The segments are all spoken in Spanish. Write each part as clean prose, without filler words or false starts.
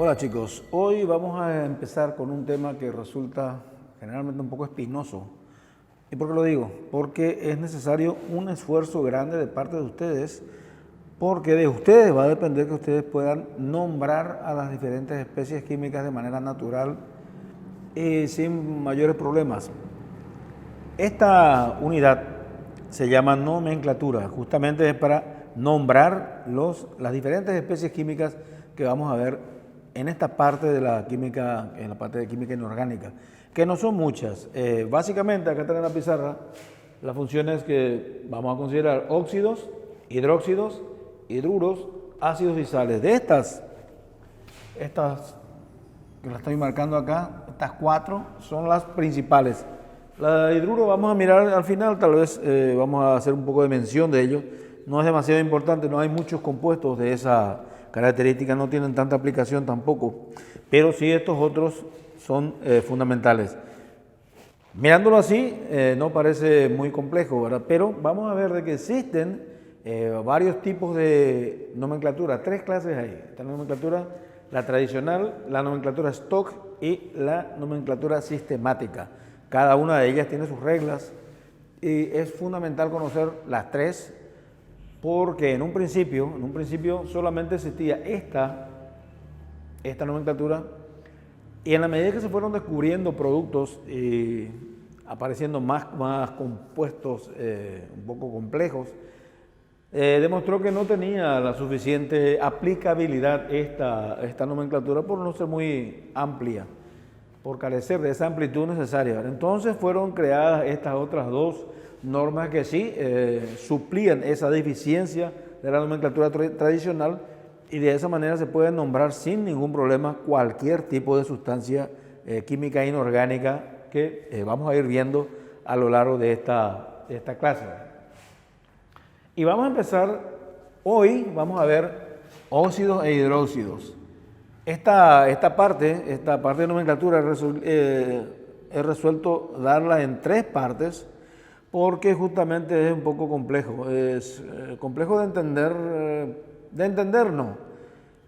Hola chicos, hoy vamos a empezar con un tema que resulta generalmente un poco espinoso. ¿Y por qué lo digo? Porque es necesario un esfuerzo grande de parte de ustedes, porque de ustedes va a depender que ustedes puedan nombrar a las diferentes especies químicas de manera natural y sin mayores problemas. Esta unidad se llama nomenclatura, justamente es para nombrar las diferentes especies químicas que vamos a ver en esta parte de la química, en la parte de química inorgánica, que no son muchas. Básicamente, acá está en la pizarra, las funciones que vamos a considerar: óxidos, hidróxidos, hidruros, ácidos y sales. De estas que las estoy marcando acá, estas cuatro son las principales. La de hidruro vamos a mirar al final, tal vez vamos a hacer un poco de mención de ello. No es demasiado importante, no hay muchos compuestos de esa característica, no tienen tanta aplicación tampoco, pero sí estos otros son fundamentales. Mirándolo así, no parece muy complejo, ¿verdad? Pero vamos a ver de que existen varios tipos de nomenclatura, tres clases hay. Esta nomenclatura, la tradicional, la nomenclatura stock y la nomenclatura sistemática. Cada una de ellas tiene sus reglas y es fundamental conocer las tres, porque en un principio solamente existía esta nomenclatura, y en la medida que se fueron descubriendo productos y apareciendo más compuestos un poco complejos, demostró que no tenía la suficiente aplicabilidad esta nomenclatura por no ser muy amplia, por carecer de esa amplitud necesaria. Entonces fueron creadas estas otras dos normas que sí suplían esa deficiencia de la nomenclatura tradicional, y de esa manera se puede nombrar sin ningún problema cualquier tipo de sustancia química inorgánica que vamos a ir viendo a lo largo de esta clase. Y vamos a empezar hoy, vamos a ver óxidos e hidróxidos. Esta parte de nomenclatura he resuelto darla en tres partes, porque justamente es un poco complejo. Es complejo de entender no.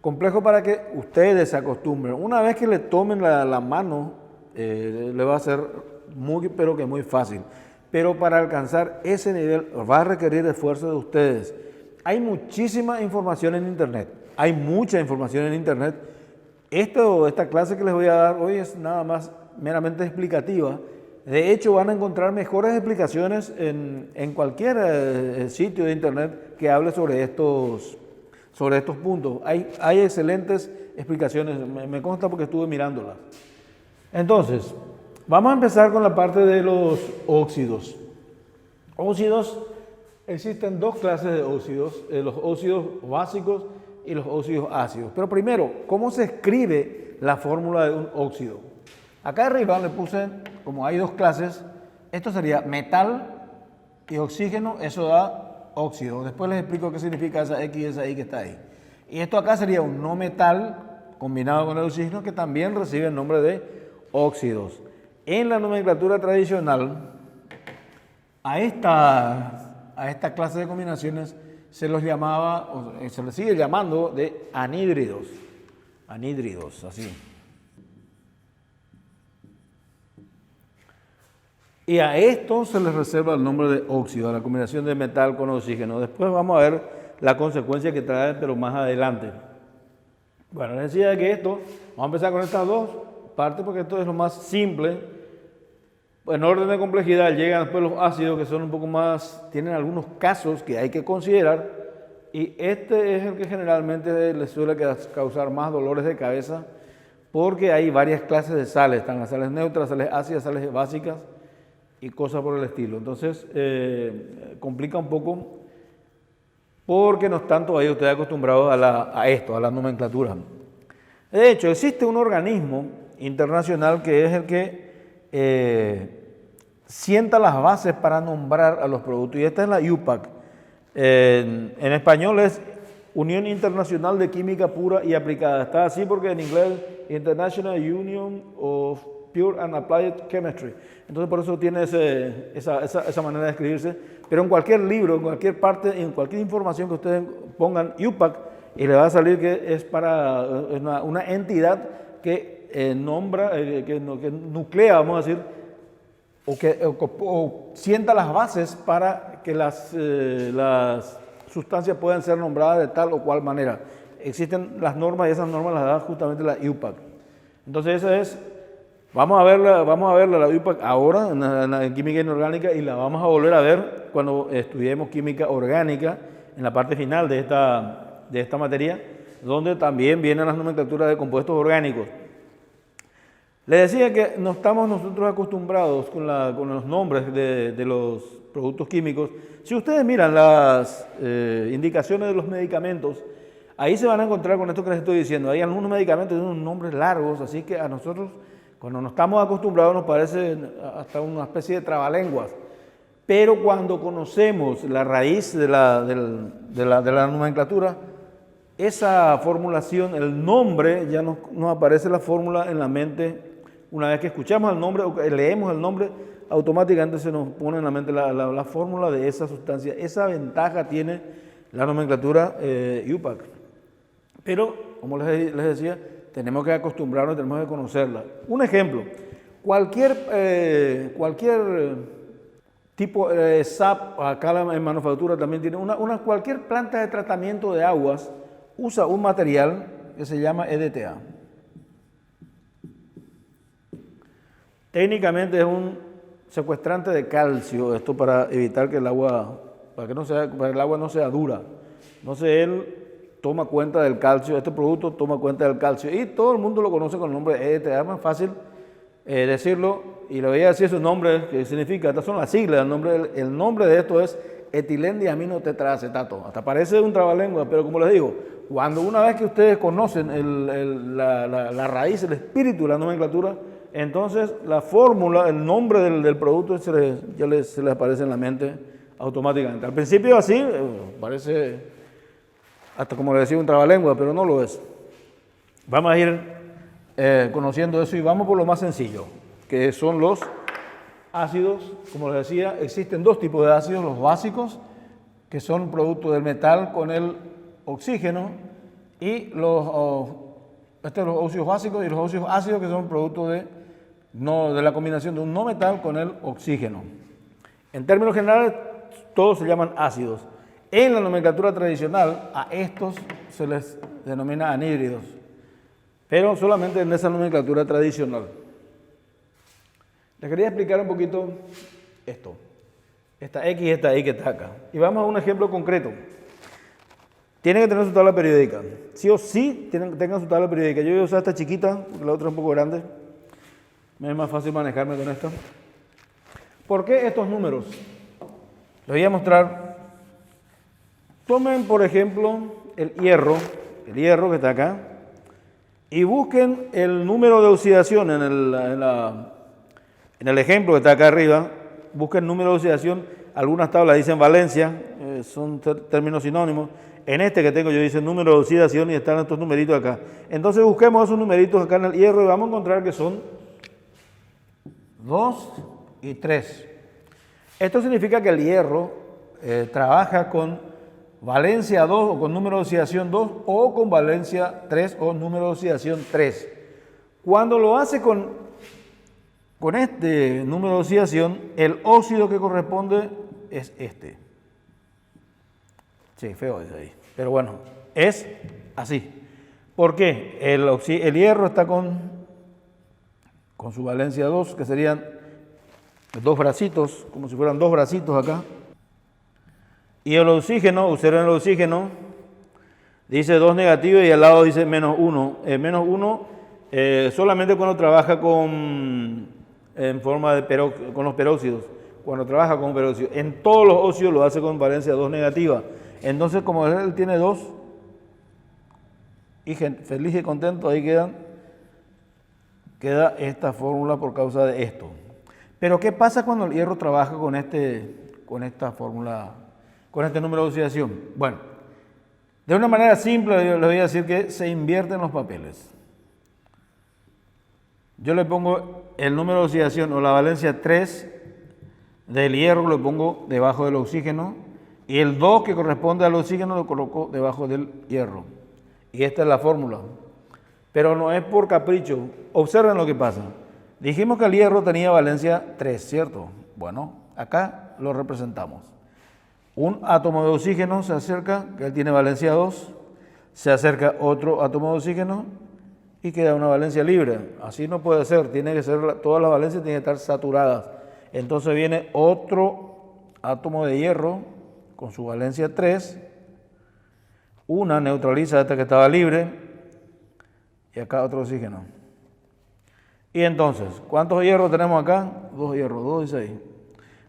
Complejo para que ustedes se acostumbren. Una vez que le tomen la mano, le va a ser pero que muy fácil. Pero para alcanzar ese nivel va a requerir esfuerzo de ustedes. Hay muchísima información en Internet. Hay mucha información en Internet. Esta clase que les voy a dar hoy es nada más meramente explicativa. De hecho, van a encontrar mejores explicaciones en cualquier sitio de Internet que hable sobre estos puntos. Hay excelentes explicaciones, me consta porque estuve mirándolas. Entonces, vamos a empezar con la parte de los óxidos. Óxidos, existen dos clases de óxidos, los óxidos básicos y los óxidos ácidos. Pero primero, ¿cómo se escribe la fórmula de un óxido? Acá arriba le puse, como hay dos clases, esto sería metal y oxígeno, eso da óxido. Después les explico qué significa esa X y esa Y que está ahí. Y esto acá sería un no metal combinado con el oxígeno, que también recibe el nombre de óxidos. En la nomenclatura tradicional, a esta clase de combinaciones se los llamaba, o se les sigue llamando, de anhídridos. Anhídridos, así. Y a esto se les reserva el nombre de óxido, a la combinación de metal con oxígeno. Después vamos a ver la consecuencia que trae, pero más adelante. Bueno, les decía que vamos a empezar con estas dos partes porque esto es lo más simple. En orden de complejidad llegan después los ácidos, que son un poco más, tienen algunos casos que hay que considerar, y este es el que generalmente les suele causar más dolores de cabeza, porque hay varias clases de sales, están las sales neutras, sales ácidas, sales básicas y cosas por el estilo. Entonces complica un poco porque no están todavía ustedes acostumbrados a la nomenclatura. De hecho, existe un organismo internacional que es el que sienta las bases para nombrar a los productos, y esta es la UPAC. En español es Unión Internacional de Química Pura y Aplicada. Está así porque en inglés International Union of Pure and Applied Chemistry. Entonces por eso tiene esa manera de escribirse. Pero en cualquier libro, en cualquier parte, en cualquier información que ustedes pongan UPAC, y le va a salir que es para una entidad que nombra, que nuclea, vamos a decir, o sienta las bases para que las sustancias puedan ser nombradas de tal o cual manera. Existen las normas y esas normas las da justamente la IUPAC. Entonces esa es, vamos a verla la IUPAC ahora en química inorgánica y la vamos a volver a ver cuando estudiemos química orgánica en la parte final de esta materia, donde también vienen las nomenclaturas de compuestos orgánicos. Les decía que no estamos nosotros acostumbrados con los nombres de los productos químicos. Si ustedes miran las indicaciones de los medicamentos, ahí se van a encontrar con esto que les estoy diciendo. Hay algunos medicamentos que tienen unos nombres largos, así que a nosotros, cuando no estamos acostumbrados, nos parece hasta una especie de trabalenguas. Pero cuando conocemos la raíz de la nomenclatura, esa formulación, el nombre, ya nos aparece la fórmula en la mente. Una vez que escuchamos el nombre o leemos el nombre, automáticamente se nos pone en la mente la fórmula de esa sustancia. Esa ventaja tiene la nomenclatura IUPAC. Pero, como les decía, tenemos que acostumbrarnos, tenemos que conocerla. Un ejemplo, cualquier tipo de SAP, acá en manufactura también tiene, cualquier planta de tratamiento de aguas usa un material que se llama EDTA. Técnicamente es un secuestrante de calcio, esto para evitar que el agua, para que el agua no sea dura. Entonces él toma cuenta del calcio, este producto toma cuenta del calcio y todo el mundo lo conoce con el nombre de EDTA, es más fácil decirlo y le voy a decir su nombre, que significa, estas son las siglas, el nombre de esto es etilendiamino tetraacetato. Hasta parece un trabalengua, pero como les digo, cuando una vez que ustedes conocen la raíz, el espíritu de la nomenclatura, entonces la fórmula, el nombre del producto se les aparece en la mente automáticamente. Al principio así, parece hasta como le decía un trabalengua, pero no lo es. Vamos a ir conociendo eso y vamos por lo más sencillo, que son los ácidos. Como les decía, existen dos tipos de ácidos, los básicos, que son producto del metal con el oxígeno, y los óxidos básicos y los óxidos ácidos, que son producto de la combinación de un no metal con el oxígeno. En términos generales, todos se llaman ácidos. En la nomenclatura tradicional, a estos se les denomina anhídridos, pero solamente en esa nomenclatura tradicional. Les quería explicar un poquito esto, esta X y esta Y que está acá. Y vamos a un ejemplo concreto. Tienen que tener su tabla periódica. Sí o sí tengan su tabla periódica. Yo voy a usar esta chiquita, porque la otra es un poco grande. Me es más fácil manejarme con esta. ¿Por qué estos números? Les voy a mostrar. Tomen, por ejemplo, el hierro que está acá, y busquen el número de oxidación en el ejemplo que está acá arriba. Busquen el número de oxidación. Algunas tablas dicen valencia, son términos sinónimos. En este que tengo yo dice número de oxidación y están estos numeritos acá. Entonces busquemos esos numeritos acá en el hierro y vamos a encontrar que son 2 y 3. Esto significa que el hierro trabaja con valencia 2 o con número de oxidación 2 o con valencia 3 o número de oxidación 3. Cuando lo hace con este número de oxidación, el óxido que corresponde es este. Sí, feo es ahí. Pero bueno, es así. ¿Por qué? El hierro está con su valencia 2, que serían dos bracitos, como si fueran dos bracitos acá. Y el oxígeno, observen el oxígeno, dice 2 negativo y al lado dice menos 1. Menos 1 solamente cuando trabaja en forma con los peróxidos. Cuando trabaja con peróxido. En todos los óxidos lo hace con valencia 2 negativa. Entonces, como él tiene 2, y feliz y contento, ahí queda esta fórmula por causa de esto. Pero ¿qué pasa cuando el hierro trabaja con esta fórmula, con este número de oxidación? Bueno, de una manera simple le voy a decir que se invierten los papeles. Yo le pongo el número de oxidación o la valencia 3 del hierro, lo pongo debajo del oxígeno, y el 2 que corresponde al oxígeno lo coloco debajo del hierro. Y esta es la fórmula. Pero no es por capricho. Observen lo que pasa. Dijimos que el hierro tenía valencia 3, ¿cierto? Bueno, acá lo representamos. Un átomo de oxígeno se acerca, que él tiene valencia 2, se acerca otro átomo de oxígeno y queda una valencia libre. Así no puede ser, tiene que ser, todas las valencias tienen que estar saturadas. Entonces viene otro átomo de hierro con su valencia 3, una neutraliza esta que estaba libre y acá otro oxígeno. Y entonces, ¿cuántos hierros tenemos acá? 2 hierros, 2 y 6.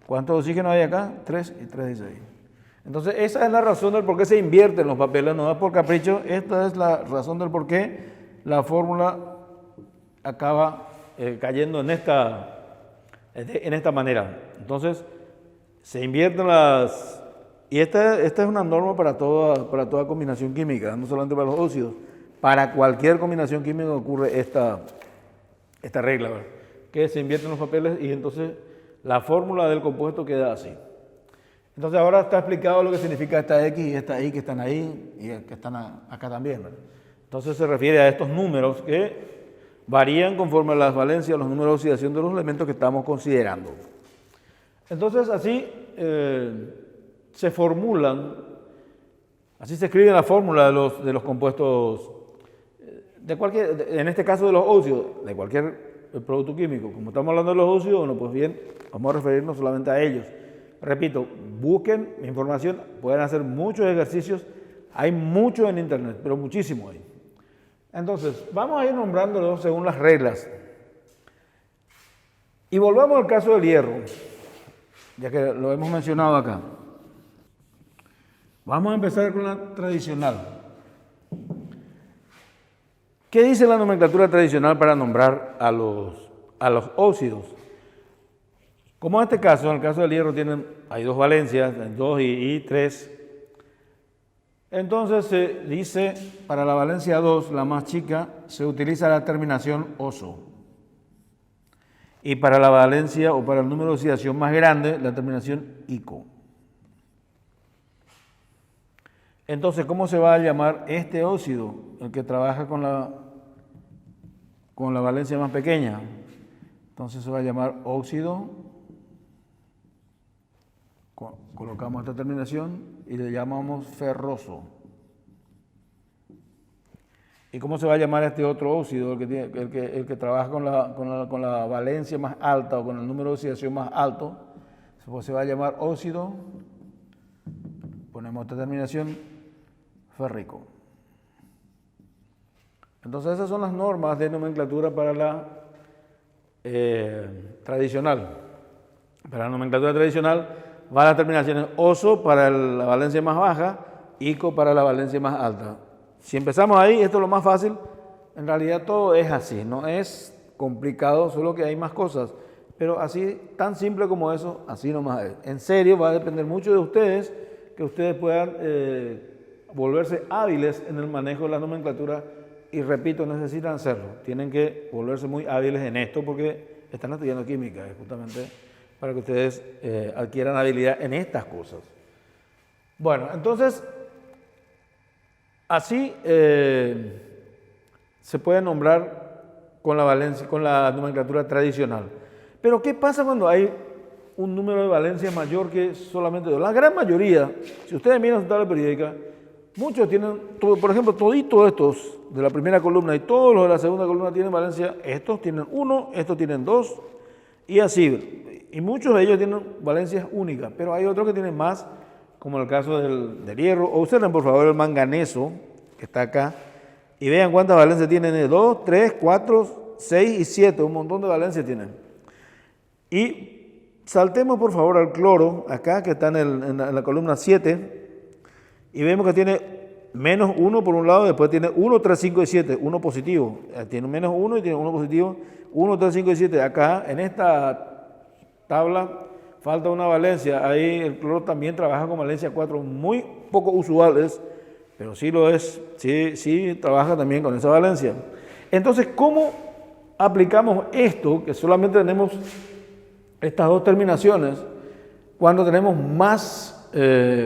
¿Cuántos oxígenos hay acá? 3 y 3 y 6. Entonces, esa es la razón del por qué se invierten los papeles, no es por capricho, esta es la razón del por qué la fórmula acaba cayendo en esta manera. Entonces, se invierten las... Y esta es una norma para toda combinación química, no solamente para los óxidos. Para cualquier combinación química ocurre esta regla, ¿verdad? Que se invierten los papeles y entonces la fórmula del compuesto queda así. Entonces ahora está explicado lo que significa esta X y esta Y que están ahí y que están acá también, ¿verdad? Entonces se refiere a estos números que varían conforme a las valencias, los números de oxidación de los elementos que estamos considerando. Entonces así se formulan, así se escribe la fórmula de los compuestos, en este caso de los óxidos, de cualquier producto químico. Como estamos hablando de los óxidos, bueno, pues bien, vamos a referirnos solamente a ellos. Repito, busquen información, pueden hacer muchos ejercicios, hay mucho en internet, pero muchísimo hay. Entonces, vamos a ir nombrándolos según las reglas. Y volvamos al caso del hierro, ya que lo hemos mencionado acá. Vamos a empezar con la tradicional. ¿Qué dice la nomenclatura tradicional para nombrar a los óxidos? Como en este caso, en el caso del hierro hay 2 valencias, 2 y 3. Entonces se dice, para la valencia 2, la más chica, se utiliza la terminación oso. Y para la valencia o para el número de oxidación más grande, la terminación ico. Entonces, ¿cómo se va a llamar este óxido, el que trabaja con la valencia más pequeña? Entonces se va a llamar óxido. Colocamos esta terminación y le llamamos ferroso. ¿Y cómo se va a llamar este otro óxido, el que trabaja con la valencia más alta o con el número de oxidación más alto? Pues se va a llamar óxido, ponemos esta terminación, férrico. Entonces esas son las normas de nomenclatura para la tradicional. Para la nomenclatura tradicional va la terminación oso para la valencia más baja, ico para la valencia más alta. Si empezamos ahí, esto es lo más fácil. En realidad todo es así, no es complicado, solo que hay más cosas. Pero así, tan simple como eso, así nomás es. En serio, va a depender mucho de ustedes, que ustedes puedan volverse hábiles en el manejo de la nomenclatura. Y repito, necesitan hacerlo. Tienen que volverse muy hábiles en esto porque están estudiando química, justamente para que ustedes adquieran habilidad en estas cosas. Bueno, entonces, así se puede nombrar con la nomenclatura tradicional. Pero ¿qué pasa cuando hay un número de valencias mayor que solamente 2? La gran mayoría, si ustedes miran su tabla periódica, muchos tienen, por ejemplo, toditos estos de la primera columna y todos los de la segunda columna tienen valencia. Estos tienen 1, estos tienen 2 y así. Y muchos de ellos tienen valencias únicas, pero hay otros que tienen más, como el caso del hierro. Observen por favor el manganeso que está acá y vean cuántas valencias tienen: 2, 3, 4, 6 y 7, un montón de valencias tienen. Y saltemos por favor al cloro, acá que está en la columna 7, y vemos que tiene menos 1 por un lado, después tiene 1, 3, 5 y 7, 1 positivo. Tiene menos 1 y tiene 1 positivo, 1, 3, 5 y 7. Acá en esta tabla falta una valencia, ahí el cloro también trabaja con valencia 4, muy poco usuales, pero sí lo es, sí trabaja también con esa valencia. Entonces, ¿cómo aplicamos esto, que solamente tenemos estas 2 terminaciones, cuando tenemos más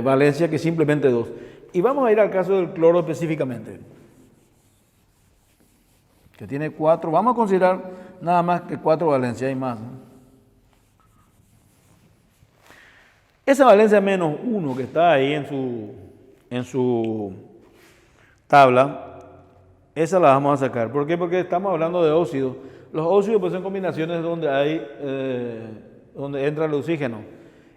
valencia que simplemente 2? Y vamos a ir al caso del cloro específicamente. que tiene 4, vamos a considerar nada más que 4 valencias, hay más, ¿no? Esa valencia menos 1 que está ahí en su tabla, esa la vamos a sacar. ¿Por qué? Porque estamos hablando de óxidos. Los óxidos pues son combinaciones donde entra el oxígeno.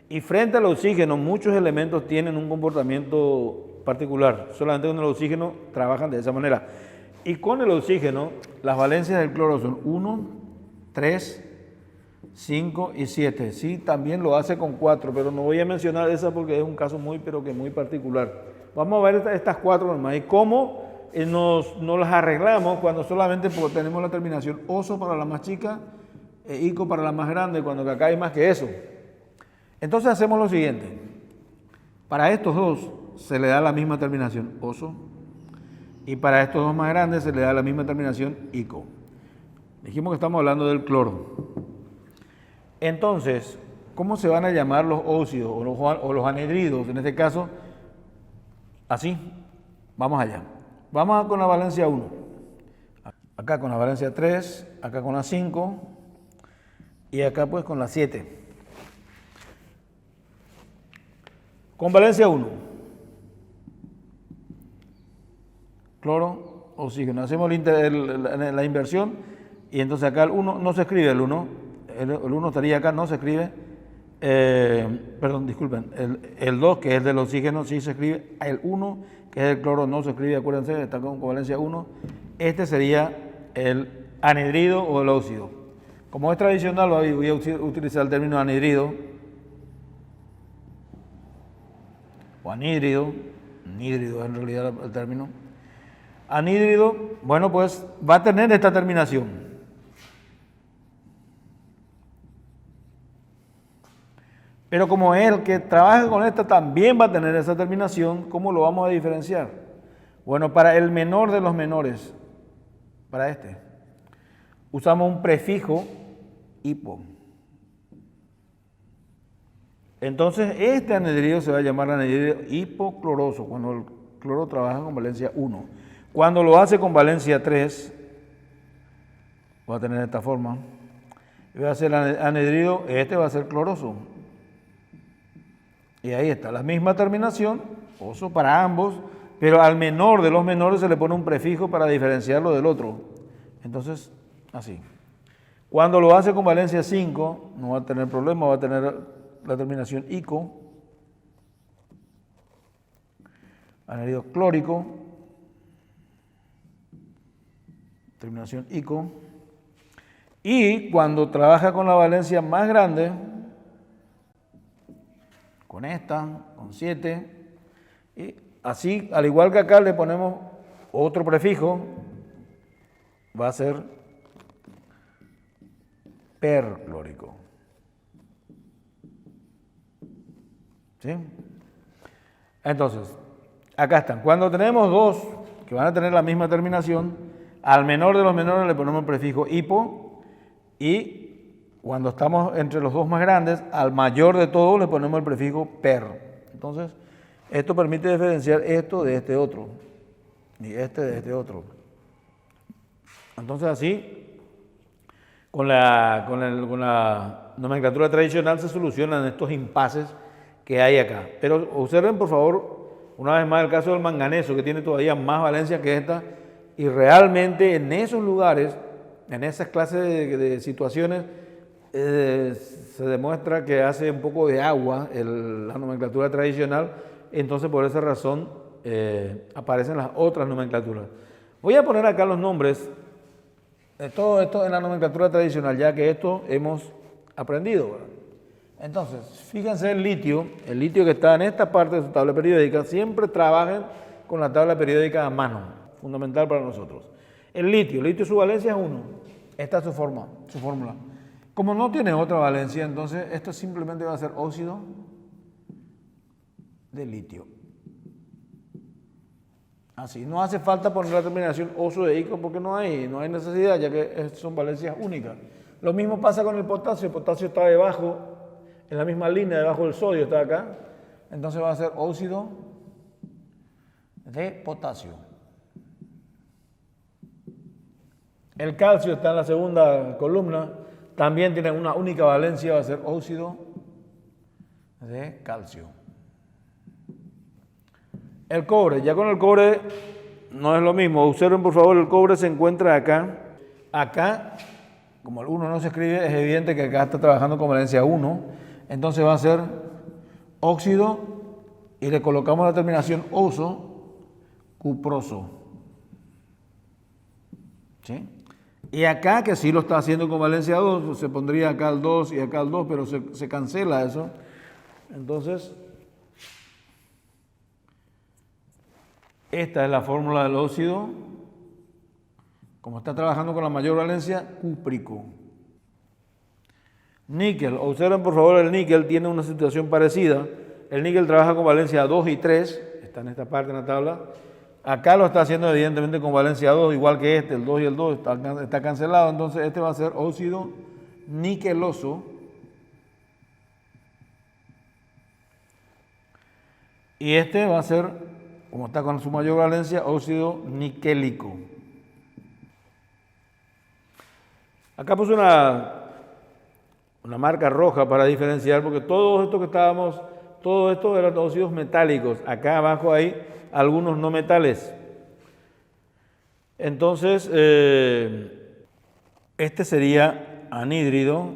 Y frente al oxígeno muchos elementos tienen un comportamiento particular. Solamente con el oxígeno trabajan de esa manera. Y con el oxígeno las valencias del cloro son 1, 3, 5 y 7. Sí, también lo hace con 4, pero no voy a mencionar esa porque es un caso muy particular. Vamos a ver estas 4 nomás y cómo nos las arreglamos cuando solamente tenemos la terminación oso para la más chica e ico para la más grande, cuando acá hay más que eso. Entonces hacemos lo siguiente. Para estos dos se le da la misma terminación oso y para estos dos más grandes se le da la misma terminación ico. Dijimos que estamos hablando del cloro. Entonces, ¿cómo se van a llamar los óxidos o los anhidridos? En este caso, así. Vamos allá. Vamos con la valencia 1. Acá con la valencia 3, acá con la 5 y acá pues con la 7. Con valencia 1. Cloro, oxígeno. Hacemos la inversión y entonces acá el 1 no se escribe el 1. El 1 estaría acá, no se escribe. Perdón, disculpen. El 2, que es del oxígeno, sí se escribe. El 1, que es del cloro, no se escribe, acuérdense, está con valencia 1. Este sería el anhidrido o el óxido. Como es tradicional, voy a utilizar el término anhidrido o anhídrido. Anhídrido es en realidad el término. Anhídrido, bueno, pues va a tener esta terminación. Pero como el que trabaja con esta también va a tener esa terminación, ¿cómo lo vamos a diferenciar? Bueno, para el menor de los menores, para este, usamos un prefijo hipo. Entonces, este anhidrido se va a llamar anhidrido hipocloroso, cuando el cloro trabaja con valencia 1. Cuando lo hace con valencia 3, va a tener esta forma. Va a ser anhidrido, este va a ser cloroso. Y ahí está, la misma terminación, oso para ambos, pero al menor de los menores se le pone un prefijo para diferenciarlo del otro. Entonces, así. Cuando lo hace con valencia 5, no va a tener problema, va a tener la terminación ico, anhidrido clórico, terminación ico. Y cuando trabaja con la valencia más grande, con esta, con 7, y así, al igual que acá le ponemos otro prefijo, va a ser perclórico. ¿Sí? Entonces, acá están. Cuando tenemos dos que van a tener la misma terminación, al menor de los menores le ponemos el prefijo hipo y cuando estamos entre los dos más grandes, al mayor de todos le ponemos el prefijo per. Entonces, esto permite diferenciar esto de este otro y este de este otro. Entonces, así, con la nomenclatura tradicional se solucionan estos impases que hay acá. Pero observen, por favor, una vez más el caso del manganeso, que tiene todavía más valencia que esta, y realmente en esos lugares, en esas clases de situaciones, se demuestra que hace un poco de agua la nomenclatura tradicional, entonces por esa razón aparecen las otras nomenclaturas. Voy a poner acá los nombres de todo esto en la nomenclatura tradicional, ya que esto hemos aprendido, ¿verdad? Entonces, fíjense el litio que está en esta parte de su tabla periódica, siempre trabajen con la tabla periódica a mano, fundamental para nosotros. El litio su valencia es 1, esta es su fórmula. Como no tiene otra valencia, entonces esto simplemente va a ser óxido de litio. Así, no hace falta poner la terminación oso de ico porque no hay necesidad, ya que son valencias únicas. Lo mismo pasa con el potasio está debajo, en la misma línea, debajo del sodio está acá, entonces va a ser óxido de potasio. El calcio está en la segunda columna, también tiene una única valencia, va a ser óxido de calcio. El cobre, ya con el cobre no es lo mismo. Observen por favor, el cobre se encuentra acá. Acá, como el 1 no se escribe, es evidente que acá está trabajando con valencia 1. Entonces va a ser óxido y le colocamos la terminación oso, cuproso. ¿Sí? Y acá, que sí lo está haciendo con valencia 2, se pondría acá el 2 y acá el 2, pero se cancela eso. Entonces, esta es la fórmula del óxido. Como está trabajando con la mayor valencia, cúprico. Níquel. Observen por favor, el níquel tiene una situación parecida. El níquel trabaja con valencia 2 y 3. Está en esta parte en la tabla. Acá lo está haciendo evidentemente con valencia 2, igual que este, el 2 y el 2 está cancelado. Entonces este va a ser óxido niqueloso. Y este va a ser, como está con su mayor valencia, óxido niquélico. Acá puse una marca roja para diferenciar, porque todo esto eran óxidos metálicos. Acá abajo hay algunos no metales. Entonces, este sería anhídrido,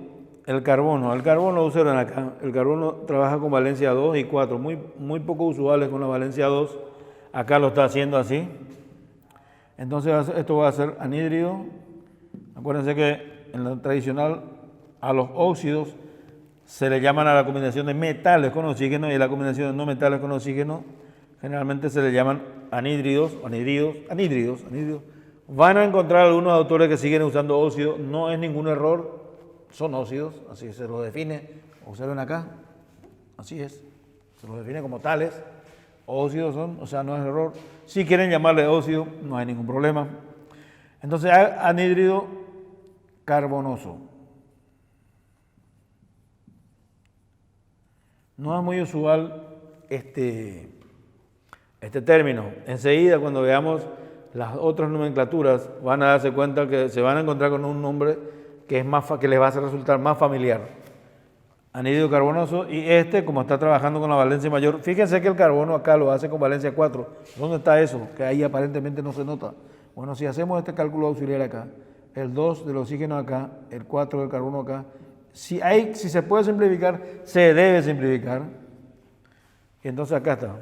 el carbono. El carbono lo usaron acá. El carbono trabaja con valencia 2 y 4, muy poco usuales con la valencia 2. Acá lo está haciendo así. Entonces, esto va a ser anhídrido. Acuérdense que en la tradicional a los óxidos se le llaman a la combinación de metales con oxígeno y a la combinación de no metales con oxígeno generalmente se le llaman anhídridos. Van a encontrar algunos autores que siguen usando óxido, no es ningún error, son óxidos, así se los define. Observen acá, así es, se los define como tales. Óxidos son, o sea, no es error. Si quieren llamarle óxido, no hay ningún problema. Entonces, anhídrido carbonoso. No es muy usual este término. Enseguida, cuando veamos las otras nomenclaturas, van a darse cuenta que se van a encontrar con un nombre que les va a resultar más familiar. Anhídrido carbonoso, y como está trabajando con la valencia mayor, fíjense que el carbono acá lo hace con valencia 4. ¿Dónde está eso? Que ahí aparentemente no se nota. Bueno, si hacemos este cálculo auxiliar acá, el 2 del oxígeno acá, el 4 del carbono acá, si se puede simplificar, se debe simplificar. Y entonces acá está.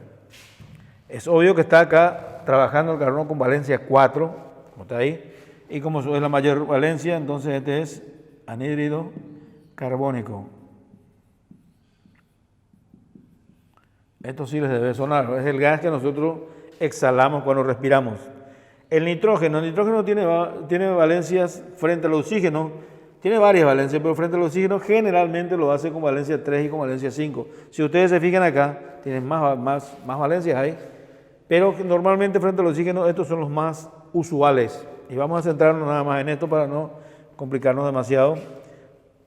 Es obvio que está acá trabajando el carbono con valencia 4, como está ahí, y como es la mayor valencia, entonces este es anhídrido carbónico. Esto sí les debe sonar, es el gas que nosotros exhalamos cuando respiramos. El nitrógeno tiene valencias frente al oxígeno, tiene varias valencias, pero frente al oxígeno generalmente lo hace con valencia 3 y con valencia 5. Si ustedes se fijan acá, tienen más valencias ahí, pero normalmente frente al oxígeno estos son los más usuales. Y vamos a centrarnos nada más en esto para no complicarnos demasiado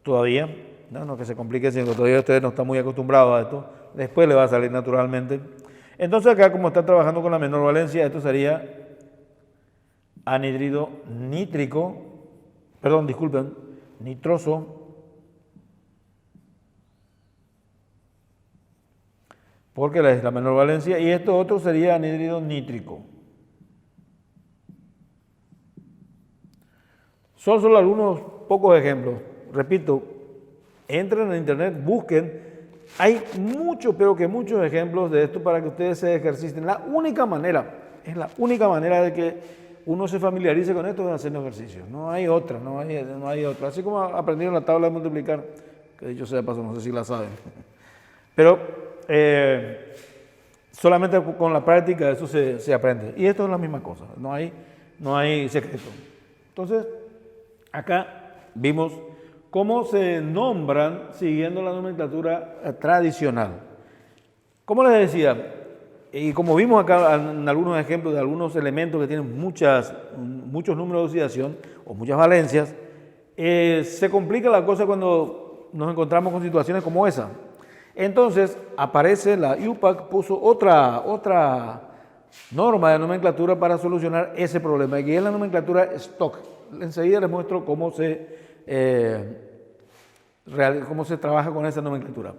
todavía. No que se complique, sino que todavía ustedes no están muy acostumbrados a esto. Después le va a salir naturalmente. Entonces acá, como están trabajando con la menor valencia, esto sería anhídrido nitroso, porque es la menor valencia, y esto otro sería anhídrido nítrico. Son solo algunos pocos ejemplos. Repito, entren en internet, busquen. Hay muchos, pero que muchos ejemplos de esto para que ustedes se ejerciten. La única manera de que uno se familiarice con esto es haciendo ejercicios. No hay otra. Así como aprendieron la tabla de multiplicar, que dicho sea de paso, no sé si la saben. Pero solamente con la práctica eso se aprende. Y esto es la misma cosa, no hay secreto. Entonces, acá vimos cómo se nombran siguiendo la nomenclatura tradicional. Como les decía, y como vimos acá en algunos ejemplos de algunos elementos que tienen muchos números de oxidación o muchas valencias, se complica la cosa cuando nos encontramos con situaciones como esa. Entonces aparece la IUPAC, puso otra norma de nomenclatura para solucionar ese problema, que es la nomenclatura stock. Enseguida les muestro cómo se trabaja con esa nomenclatura.